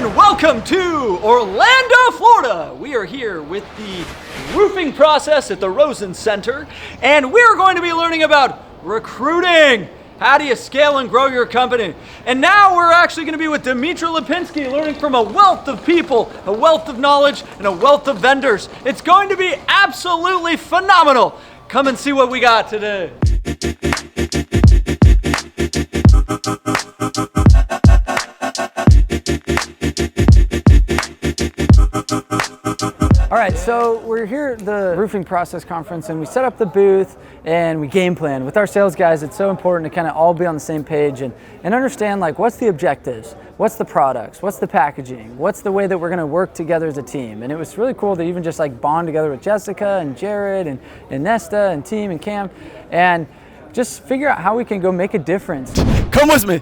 and welcome to Orlando, Florida. We are here with the roofing process at the Rosen Center, and we're going to be learning about recruiting. How do you scale and grow your company? And now we're actually going to be with Dmitry Lipinskiy, learning from a wealth of people, a wealth of knowledge, and a wealth of vendors. It's going to be absolutely phenomenal. Come and see what we got today. All right, so we're here at the roofing process conference, and we set up the booth and we game plan. With our sales guys, it's so important to kind of all be on the same page and understand, like, what's the objectives, what's the products, what's the packaging, what's the way that we're gonna work together as a team. And it was really cool to even just like bond together with Jessica and Jared and Nesta and team and Cam and just figure out how we can go make a difference. Come with me.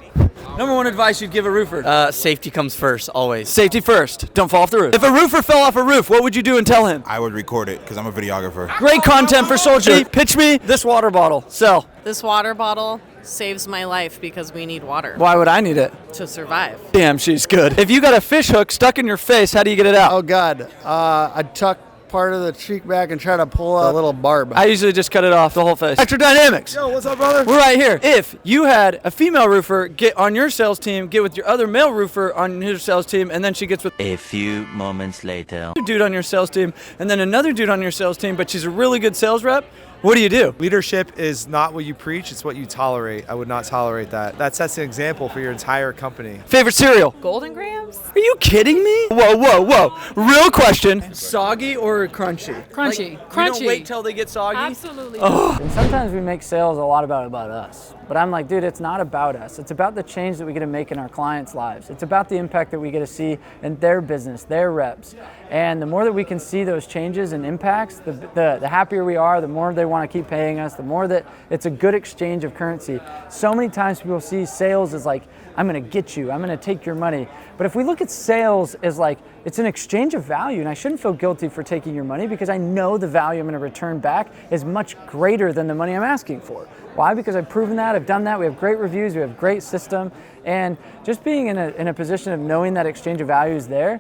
Number one advice you'd give a roofer? Safety comes first, always. Safety first. Don't fall off the roof. If a roofer fell off a roof, what would you do and tell him? I would record it because I'm a videographer. Great content for Soldier. Pitch me this water bottle. Sell. This water bottle saves my life because we need water Why would I need it? to survive. Damn, she's good. If you got a fish hook stuck in your face, how do you get it out? Oh God, I'd tuck part of the cheek back and try to pull out a little barb. I usually just cut it off the whole face. Extra Dynamics. Yo, what's up, brother? We're right here. If you had a female roofer get on your sales team, get with your other male roofer on his sales team, and then she gets with A few moments later. a dude on your sales team, and then another dude on your sales team, but she's a really good sales rep, what do you do? Leadership is not what you preach, it's what you tolerate. I would not tolerate that. That sets an example for your entire company. Favorite cereal? Golden grams? Are you kidding me? Whoa, whoa, whoa. Real question. Soggy or crunchy? Crunchy. Like, Crunchy. You don't wait till they get soggy? Absolutely. And sometimes we make sales a lot about us. But I'm like, dude, it's not about us. It's about the change that we get to make in our clients' lives. It's about the impact that we get to see in their business, their reps. And the more that we can see those changes and impacts, the happier we are, the more they want to keep paying us, the more that it's a good exchange of currency. So many times people see sales as like, I'm going to get you, I'm going to take your money. But if we look at sales as like, it's an exchange of value, and I shouldn't feel guilty for taking your money because I know the value I'm going to return back is much greater than the money I'm asking for. Why? Because I've proven that, I've done that, we have great reviews, we have great system, and just being in a position of knowing that exchange of value is there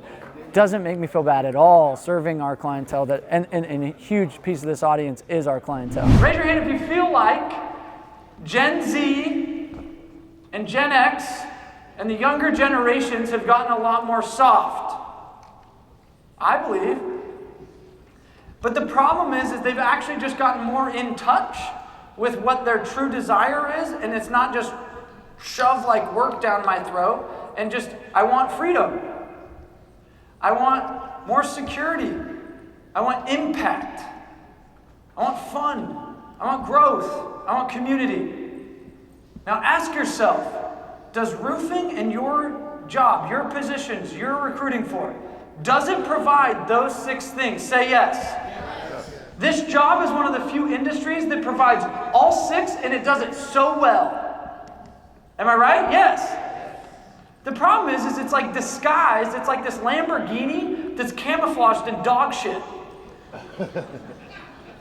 doesn't make me feel bad at all serving our clientele, that and a huge piece of this audience is our clientele. Raise your hand if you feel like Gen Z and Gen X and the younger generations have gotten a lot more soft. I believe. But the problem is they've actually just gotten more in touch with what their true desire is, and it's not just shove like work down my throat and just, I want freedom. I want more security. I want impact. I want fun. I want growth. I want community. Now ask yourself, does roofing and your job, your positions you're recruiting for, does it provide those 6 things? Say yes. This job is one of the few industries that provides all 6, and it does it so well. Am I right? Yes. The problem is it's like disguised. It's like this Lamborghini that's camouflaged in dog shit.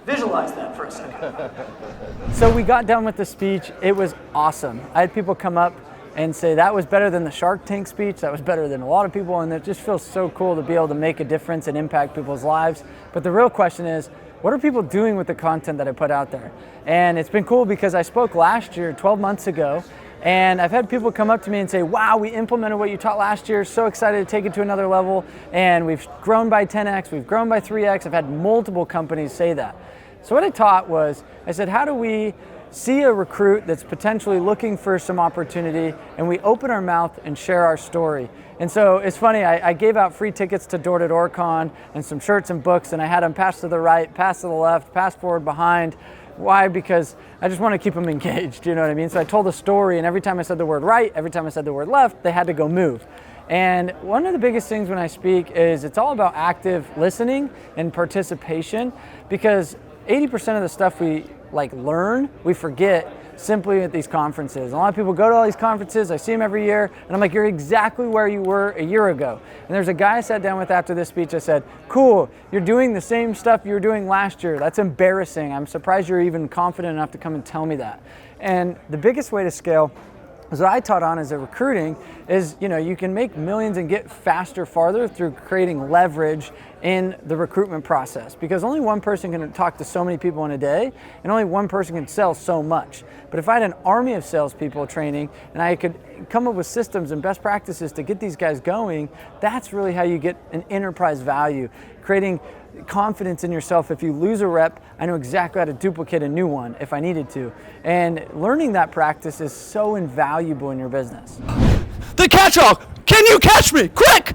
Visualize that for a second. So we got done with the speech. It was awesome. I had people come up and say that was better than the Shark Tank speech, that was better than a lot of people, and it just feels so cool to be able to make a difference and impact people's lives. But the real question is, what are people doing with the content that I put out there? And it's been cool because I spoke last year, 12 months ago, and I've had people come up to me and say, wow, we implemented what you taught last year, so excited to take it to another level, and we've grown by 10x, we've grown by 3x. I've had multiple companies say that. So what I taught was, I said, how do we see a recruit that's potentially looking for some opportunity, and we open our mouth and share our story? And so it's funny, I gave out free tickets to Door to Door Con and some shirts and books, and I had them pass to the right, pass to the left, pass forward, behind. Why? Because I just want to keep them engaged, you know what I mean? So I told a story, and every time I said the word right, every time I said the word left, they had to go move. And one of the biggest things when I speak is it's all about active listening and participation, because 80% of the stuff we learn, we forget simply at these conferences. A lot of people go to all these conferences, I see them every year, and I'm like, you're exactly where you were a year ago. And there's a guy I sat down with after this speech, I said, cool, you're doing the same stuff you were doing last year. That's embarrassing. I'm surprised you're even confident enough to come and tell me that. And the biggest way to scale what I taught on as a recruiting is, you can make millions and get faster, farther through creating leverage in the recruitment process, because only one person can talk to so many people in a day, and only one person can sell so much. But if I had an army of salespeople training and I could come up with systems and best practices to get these guys going, that's really how you get an enterprise value, creating confidence in yourself. If you lose a rep, I know exactly how to duplicate a new one if I needed to. And learning that practice is so invaluable in your business. The catch-all! Can you catch me? Quick!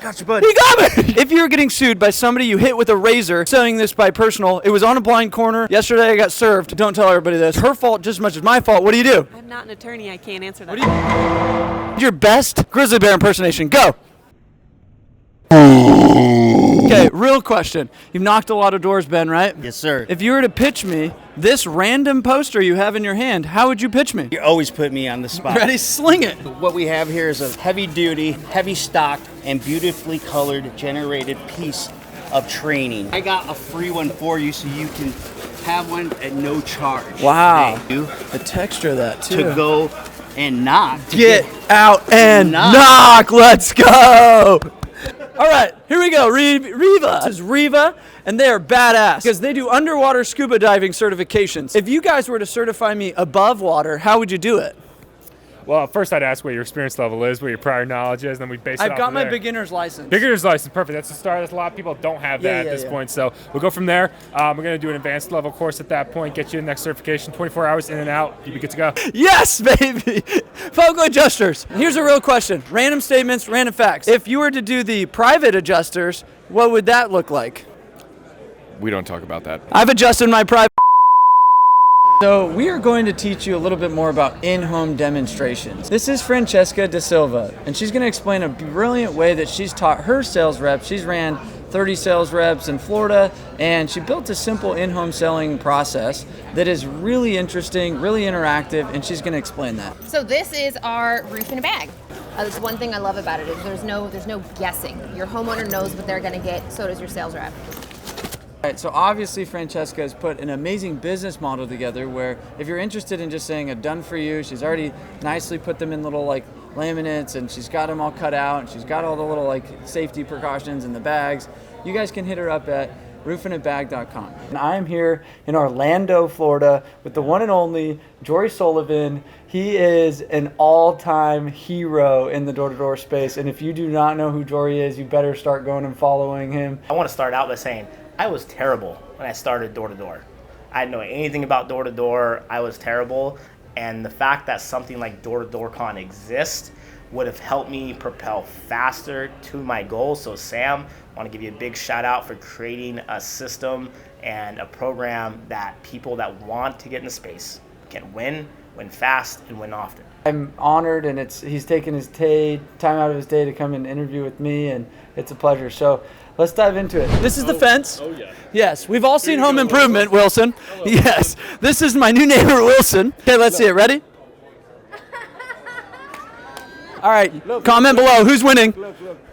Got you, bud. He got me! If you were getting sued by somebody you hit with a razor, selling this by personal, it was on a blind corner. Yesterday I got served. Don't tell everybody this. Her fault just as much as my fault. What do you do? I'm not an attorney. I can't answer that. Your best grizzly bear impersonation. Go! Okay, real question. You've knocked a lot of doors, Ben, right? Yes, sir. If you were to pitch me this random poster you have in your hand, how would you pitch me? You always put me on the spot. Ready? Sling it. What we have here is a heavy-duty, heavy-stocked, and beautifully colored generated piece of training. I got a free one for you so you can have one at no charge. Wow. Thank you. The texture of that, too. To go and knock. Get out and knock. Let's go. All right, here we go. Riva. This is Riva, and they are badass because they do underwater scuba diving certifications. If you guys were to certify me above water, how would you do it? Well, first I'd ask what your experience level is, what your prior knowledge is, and then we base it off I've got of my there. beginner's license. Beginner's license, perfect. That's the start. That's a lot of people don't have that at this point, so we'll go from there. We're going to do an advanced level course at that point, get you the next certification, 24 hours in and out, you'll be good to go. Yes, baby! Focal adjusters. Here's a real question. Random statements, random facts. If you were to do the private adjusters, what would that look like? We don't talk about that. I've adjusted my private. So we are going to teach you a little bit more about in-home demonstrations. This is Francesca Da Silva, and she's going to explain a brilliant way that she's taught her sales reps. She's ran 30 sales reps in Florida, and she built a simple in-home selling process that is really interesting, really interactive, and she's going to explain that. So this is our roof in a bag. That's one thing I love about it is there's no guessing. Your homeowner knows what they're going to get, so does your sales rep. All right, so obviously Francesca has put an amazing business model together where if you're interested in just saying a done for you, she's already nicely put them in little like laminates, and she's got them all cut out, and she's got all the little like safety precautions in the bags. You guys can hit her up at roofinabag.com. And I'm here in Orlando, Florida with the one and only Jory Sullivan. He is an all-time hero in the door-to-door space, and if you do not know who Jory is, you better start going and following him. I want to start out by saying I was terrible when I started door-to-door. I didn't know anything about door-to-door. I was terrible, and the fact that something like Door-to-Door Con exists would have helped me propel faster to my goal. So Sam, I want to give you a big shout out for creating a system and a program that people that want to get in the space can win fast, and win often. I'm honored, and he's taken his time out of his day to come and interview with me, and it's a pleasure. So let's dive into it. This is the fence. Oh yeah. Yes, we've all seen Home Improvement, Wilson. Yes, this is my new neighbor, Wilson. Okay, let's see it. Ready? All right, comment below. Who's winning?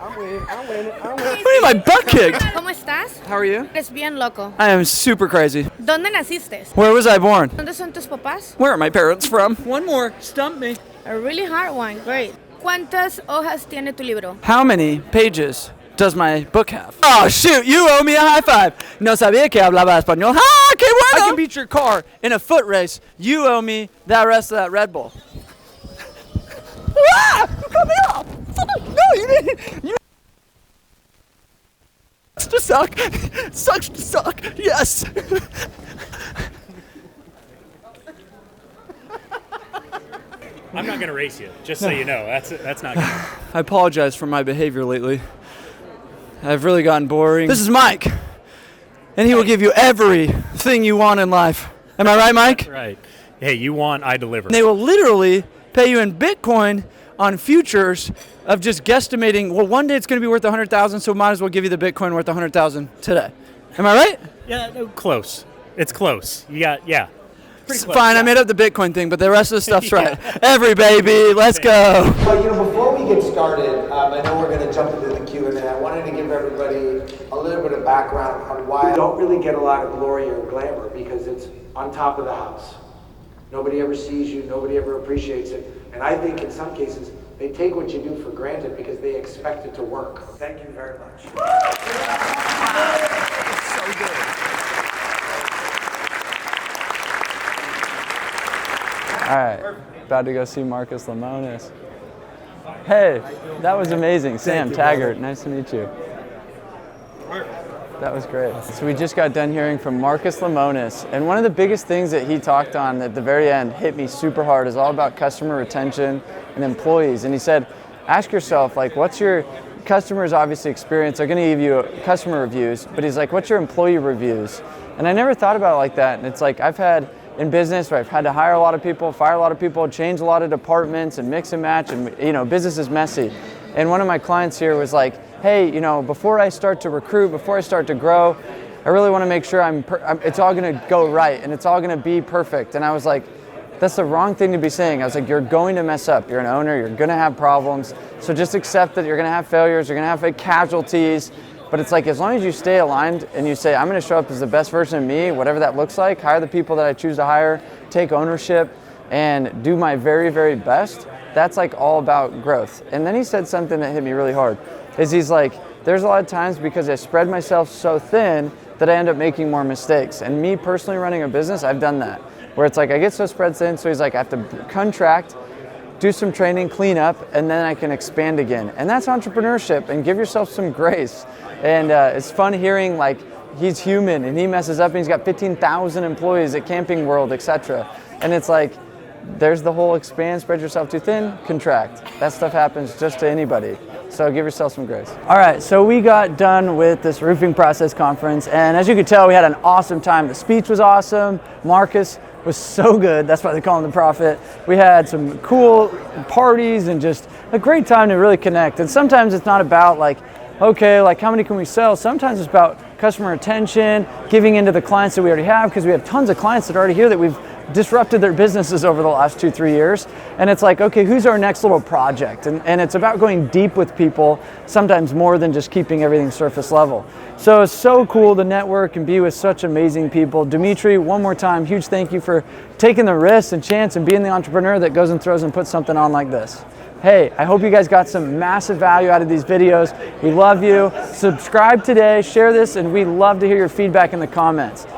I'm winning. What do you mean my butt kicked? ¿Cómo estás? How are you? Eres bien loco. I am super crazy. ¿Dónde naciste? Where was I born? ¿Dónde son tus papás? Where are my parents from? One more. Stump me. A really hard one. Great. ¿Cuántas hojas tiene tu libro? How many pages does my book have? Oh, shoot. You owe me a high five. No sabía que hablaba español. Ah, qué bueno. I can beat your car in a foot race. You owe me the rest of that Red Bull. Ah! You cut me off! No, you didn't! Sucks to suck! Sucks to suck! Yes! I'm not gonna race you, just so you know. That's not good. I apologize for my behavior lately. I've really gotten boring. This is Mike, and he will give you everything you want in life. Am I right, Mike? That's right. Hey, you want, I deliver. And they will literally pay you in Bitcoin on futures of just guesstimating, well, one day it's going to be worth 100,000, so might as well give you the Bitcoin worth 100,000 today. Am I right? Yeah, no, close. It's close. You got, yeah. Pretty close. Fine, I made up the Bitcoin thing, but the rest of the stuff's right. Every baby, let's go. Well, before we get started, I know we're going to jump into the Q&A. I wanted to give everybody a little bit of background on why I don't really get a lot of glory or glamour, because it's on top of the house. Nobody ever sees you, nobody ever appreciates it. And I think in some cases, they take what you do for granted because they expect it to work. Thank you very much. So good. All right, about to go see Marcus Lemonis. Hey, that was amazing. Sam Taggart, nice to meet you. That was great. So we just got done hearing from Marcus Lemonis, and one of the biggest things that he talked on at the very end hit me super hard is all about customer retention and employees. And he said, ask yourself, like, what's your customers obviously experience? They're going to give you customer reviews, but he's like, what's your employee reviews? And I never thought about it like that. And it's like I've had in business where I've had to hire a lot of people, fire a lot of people, change a lot of departments, and mix and match, and business is messy. And one of my clients here was like, hey, before I start to recruit, before I start to grow, I really want to make sure it's all going to go right and it's all going to be perfect. And I was like, that's the wrong thing to be saying. I was like, you're going to mess up. You're an owner. You're going to have problems. So just accept that you're going to have failures. You're going to have casualties. But it's like, as long as you stay aligned and you say, I'm going to show up as the best version of me, whatever that looks like, hire the people that I choose to hire, take ownership, and do my very, very best, that's like all about growth. And then he said something that hit me really hard, is he's like, there's a lot of times because I spread myself so thin that I end up making more mistakes. And me personally running a business, I've done that. Where it's like I get so spread thin, so he's like, I have to contract, do some training, clean up, and then I can expand again. And that's entrepreneurship, and give yourself some grace. And it's fun hearing like he's human and he messes up and he's got 15,000 employees at Camping World, etc. And it's like, there's the whole expand, spread yourself too thin, contract. That stuff happens just to anybody. So give yourself some grace. All right, so we got done with this roofing process conference, and as you could tell, we had an awesome time. The speech was awesome. Marcus was so good. That's why they call him the prophet. We had some cool parties and just a great time to really connect. And sometimes it's not about like, okay, like how many can we sell? Sometimes it's about customer retention, giving into the clients that we already have, because we have tons of clients that are already here that we've disrupted their businesses over the last 2-3 years. And it's like, okay, who's our next little project? And it's about going deep with people, sometimes more than just keeping everything surface level. So it's so cool to network and be with such amazing people. Dmitry, one more time, huge thank you for taking the risk and chance and being the entrepreneur that goes and throws and puts something on like this. Hey, I hope you guys got some massive value out of these videos. We love you. Subscribe today, share this, and we love to hear your feedback in the comments.